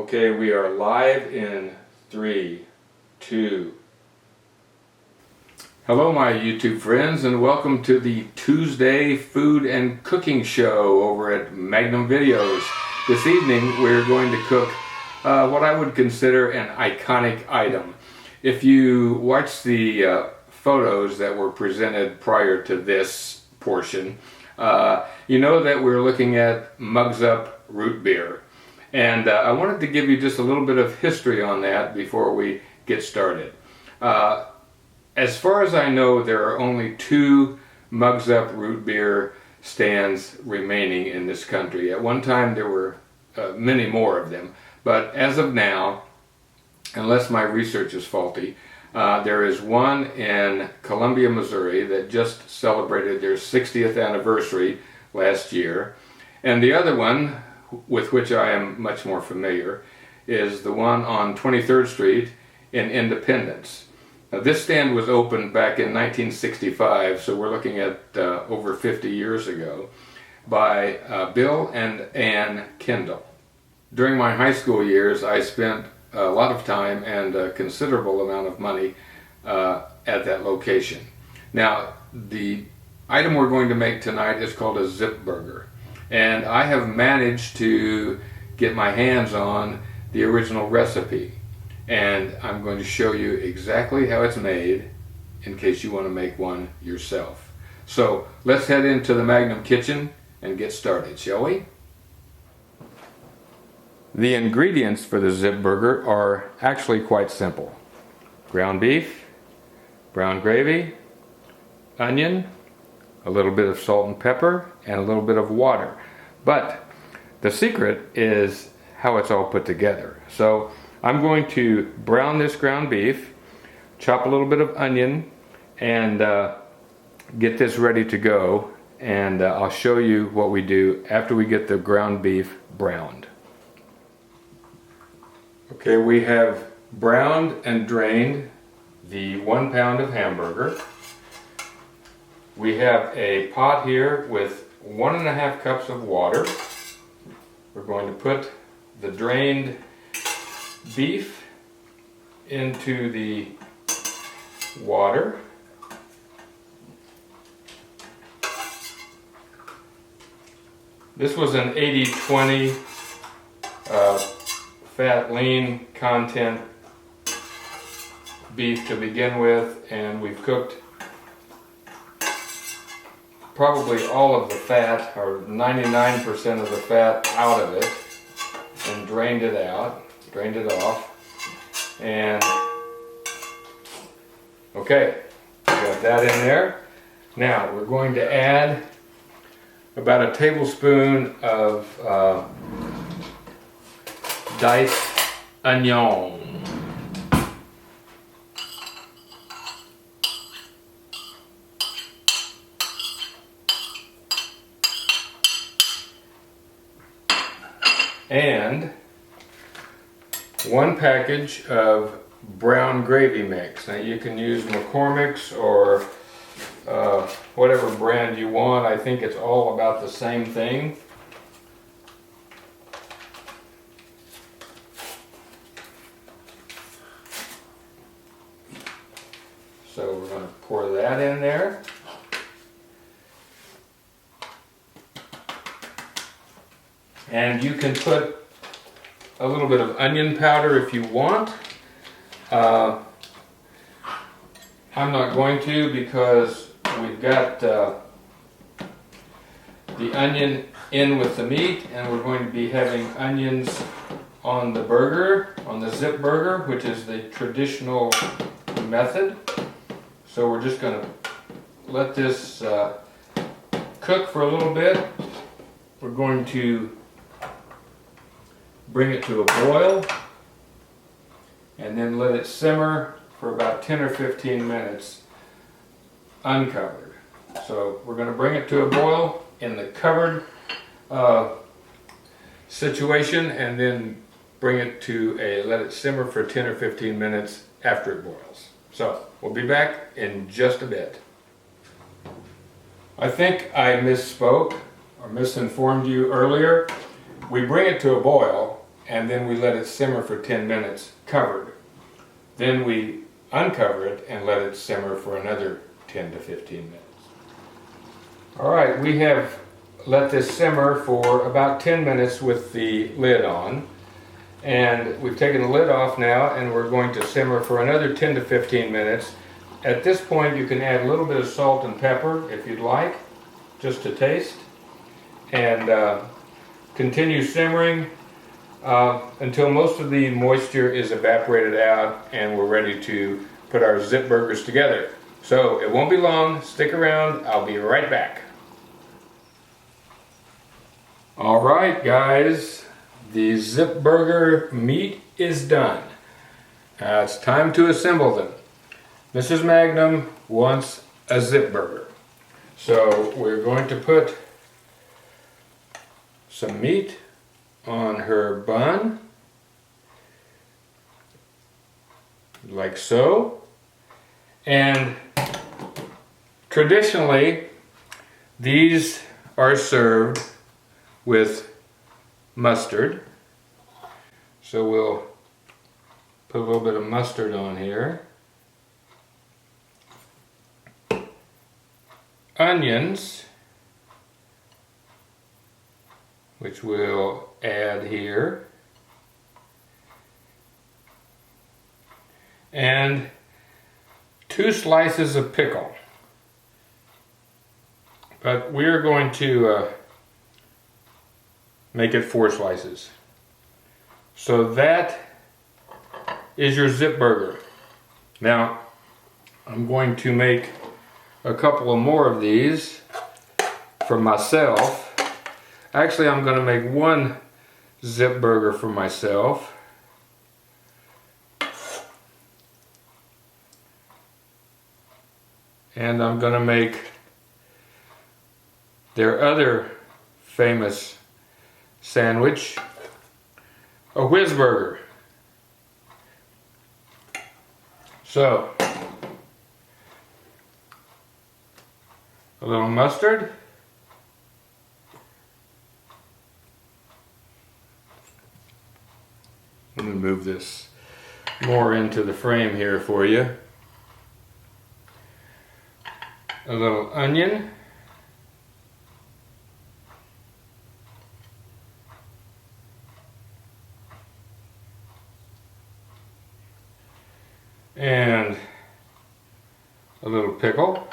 Okay, we are live in 3, 2. Hello my YouTube friends, and welcome to the Tuesday food and cooking show over at Magnum Videos. This evening we're going to cook what I would consider an iconic item. If you watch the photos that were presented prior to this portion, you know that we're looking at Mugs Up root beer. And I wanted to give you just a little bit of history on that before we get started. As far as I know, there are only 2 Mugs Up root beer stands remaining in this country. At one time there were many more of them, but as of now, unless my research is faulty, there is one in Columbia, Missouri that just celebrated their 60th anniversary last year, and the other one, with which I am much more familiar, is the one on 23rd Street in Independence. Now, this stand was opened back in 1965, so we're looking at over 50 years ago, by Bill and Ann Kendall. During my high school years, I spent a lot of time and a considerable amount of money at that location. Now, the item we're going to make tonight is called a Zip Burger. And I have managed to get my hands on the original recipe, and I'm going to show you exactly how it's made in case you want to make one yourself. So let's head into the Magnum kitchen and get started, shall we? The ingredients for the Zip Burger are actually quite simple. Ground beef, brown gravy, onion, a little bit of salt and pepper, and a little bit of water. But the secret is how it's all put together. So I'm going to brown this ground beef, chop a little bit of onion, and get this ready to go. And I'll show you what we do after we get the ground beef browned. Okay, we have browned and drained the 1 pound of hamburger. We have a pot here with 1½ cups of water. We're going to put the drained beef into the water. This was an 80-20 fat lean content beef to begin with, and we've cooked probably all of the fat, or 99% of the fat, out of it and drained it off. And okay, got that in there. Now we're going to add about a tablespoon of diced onion. And 1 package of brown gravy mix. Now you can use McCormick's or whatever brand you want. I think it's all about the same thing. So we're going to pour that in there. And you can put a little bit of onion powder if you want. I'm not going to, because we've got the onion in with the meat, and we're going to be having onions on the burger, on the Zip burger, which is the traditional method. So we're just going to let this cook for a little bit. We're going to bring it to a boil and then let it simmer for about 10 or 15 minutes uncovered. So we're going to bring it to a boil in the covered situation and then bring it to let it simmer for 10 or 15 minutes after it boils. So we'll be back in just a bit. I think I misspoke or misinformed you earlier. We bring it to a boil and then we let it simmer for 10 minutes covered. Then we uncover it and let it simmer for another 10 to 15 minutes. Alright, we have let this simmer for about 10 minutes with the lid on. And we've taken the lid off now and we're going to simmer for another 10 to 15 minutes. At this point you can add a little bit of salt and pepper if you'd like, just to taste. And continue simmering until most of the moisture is evaporated out and we're ready to put our Zip burgers together. So it won't be long, stick around, I'll be right back. Alright guys, the Zip burger meat is done. It's time to assemble them. Mrs. Magnum wants a Zip burger. So we're going to put some meat on her bun, like so. And traditionally, these are served with mustard. So we'll put a little bit of mustard on here. Onions, which we'll add here. And 2 slices of pickle. But we're going to make it 4 slices. So that is your Zip burger. Now, I'm going to make a couple of more of these for myself. Actually, I'm going to make 1 Zip burger for myself. And I'm going to make their other famous sandwich, a Whiz burger. So, a little mustard. Let me move this more into the frame here for you. A little onion. And a little pickle.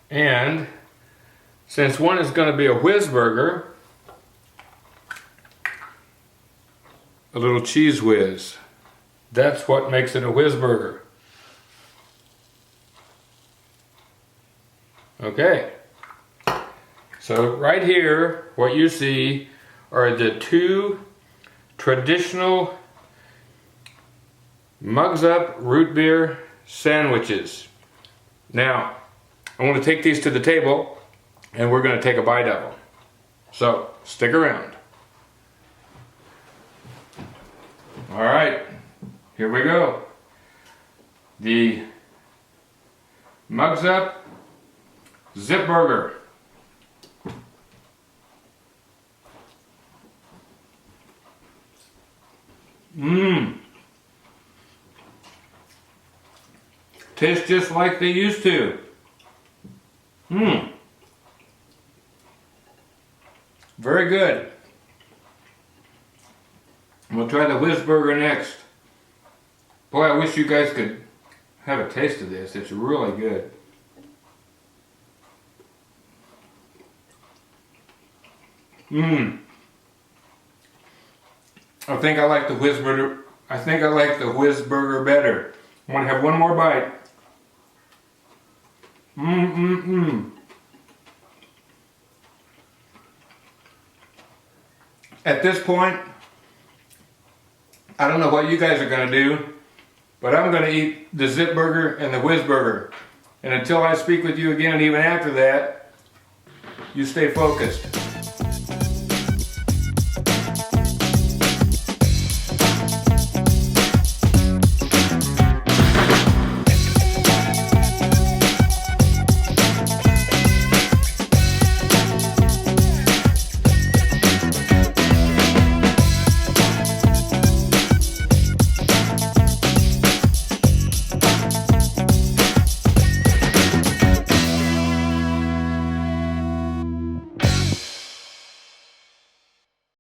And since one is going to be a Whiz burger, a little cheese whiz. That's what makes it a Whiz burger. Okay. So right here, what you see are the 2 traditional Mugs Up root beer sandwiches. Now, I want to take these to the table and we're going to take a bite of them. So, stick around. Alright, here we go. The Mugs Up Zip burger. Tastes just like they used to. Very good. We'll try the Whiz burger next. Boy, I wish you guys could have a taste of this. It's really good. I think I like the Whiz Burger. I think I like the Whiz Burger better. I want to have one more bite. At this point, I don't know what you guys are going to do, but I'm going to eat the Zip Burger and the Whiz Burger. And until I speak with you again, and even after that, you stay focused.